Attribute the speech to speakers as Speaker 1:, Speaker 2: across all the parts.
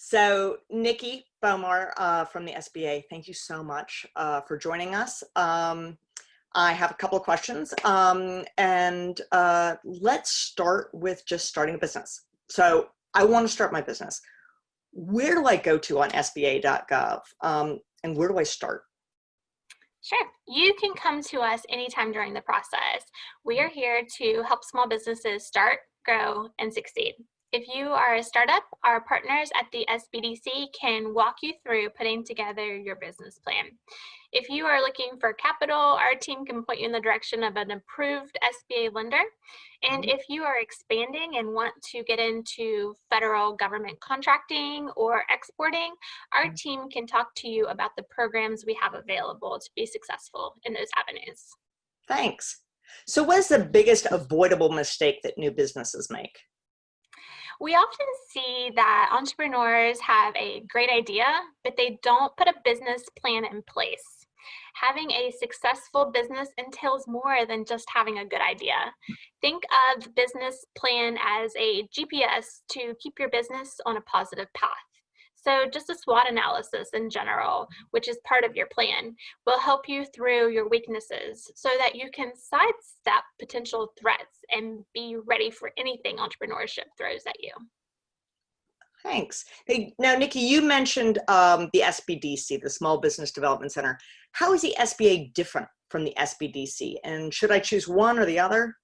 Speaker 1: So Nikki Bomar from the SBA, thank you so much for joining us. I have a couple of questions and let's start with just starting a business. So I want to start my business. Where do I go to on SBA.gov and where do I start?
Speaker 2: Sure. You can come to us anytime during the process. We are here to help small businesses start, grow, and succeed. If you are a startup, our partners at the SBDC can walk you through putting together your business plan. If you are looking for capital, our team can point you in the direction of an approved SBA lender. And if you are expanding and want to get into federal government contracting or exporting, our team can talk to you about the programs we have available to be successful in those avenues.
Speaker 1: Thanks. So what is the biggest avoidable mistake that new businesses make?
Speaker 2: We often see that entrepreneurs have a great idea, but they don't put a business plan in place. Having a successful business entails more than just having a good idea. Think of the business plan as a GPS to keep your business on a positive path. So just a SWOT analysis in general, which is part of your plan, will help you through your weaknesses so that you can sidestep potential threats and be ready for anything entrepreneurship throws at you.
Speaker 1: Thanks. Hey, now, Nikki, you mentioned the SBDC, the Small Business Development Center. How is the SBA different from the SBDC? And should I choose one or the other?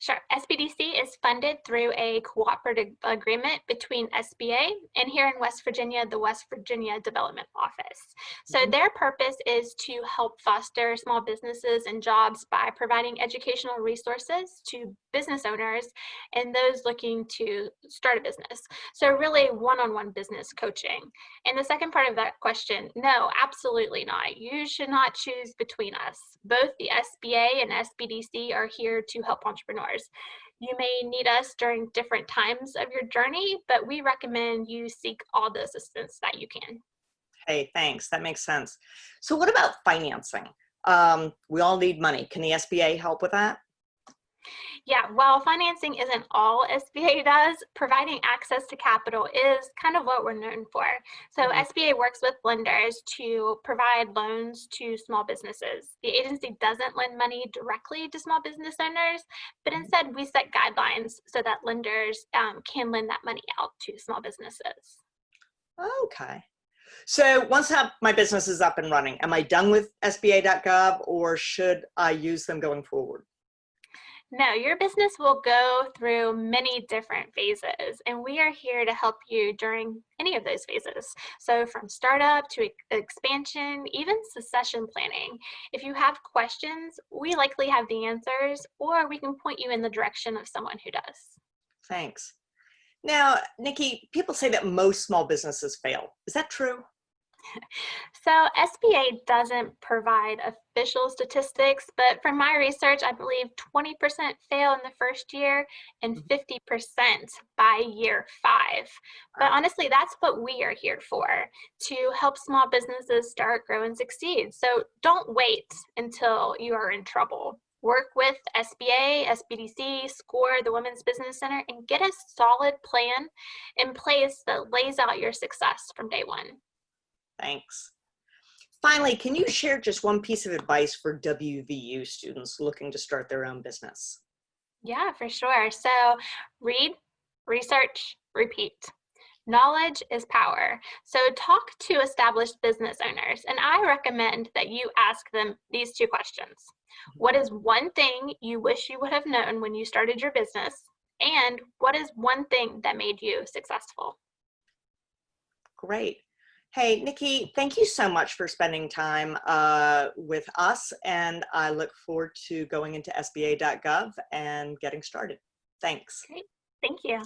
Speaker 2: Sure. SBDC is funded through a cooperative agreement between SBA and here in West Virginia, the West Virginia Development Office. So their purpose is to help foster small businesses and jobs by providing educational resources to business owners and those looking to start a business. So really one-on-one business coaching. And the second part of that question, no, absolutely not. You should not choose between us. Both the SBA and SBDC are here to help entrepreneurs. You may need us during different times of your journey, but we recommend you seek all the assistance that you can.
Speaker 1: Hey, thanks. That makes sense. So what about financing? We all need money. Can the SBA help with that?
Speaker 2: Yeah, while financing isn't all SBA does, providing access to capital is kind of what we're known for. So SBA works with lenders to provide loans to small businesses. The agency doesn't lend money directly to small business owners, but instead we set guidelines so that lenders can lend that money out to small businesses.
Speaker 1: Okay. So once my business is up and running, am I done with SBA.gov or should I use them going forward?
Speaker 2: No, your business will go through many different phases, and we are here to help you during any of those phases. So from startup to expansion, even succession planning. If you have questions, we likely have the answers, or we can point you in the direction of someone who does.
Speaker 1: Thanks. Now, Nikki, people say that most small businesses fail. Is that true?
Speaker 2: So SBA doesn't provide official statistics, but from my research, I believe 20% fail in the first year and 50% by year 5. But honestly, that's what we are here for, to help small businesses start, grow, and succeed. So don't wait until you are in trouble. Work with SBA, SBDC, SCORE, the Women's Business Center, and get a solid plan in place that lays out your success from day one.
Speaker 1: Thanks. Finally, can you share just one piece of advice for WVU students looking to start their own business?
Speaker 2: Yeah, for sure. So read, research, repeat. Knowledge is power. So talk to established business owners, and I recommend that you ask them these 2 questions. What is one thing you wish you would have known when you started your business? And what is one thing that made you successful?
Speaker 1: Great. Hey, Nikki, thank you so much for spending time with us, and I look forward to going into SBA.gov and getting started. Thanks.
Speaker 2: Great. Thank you.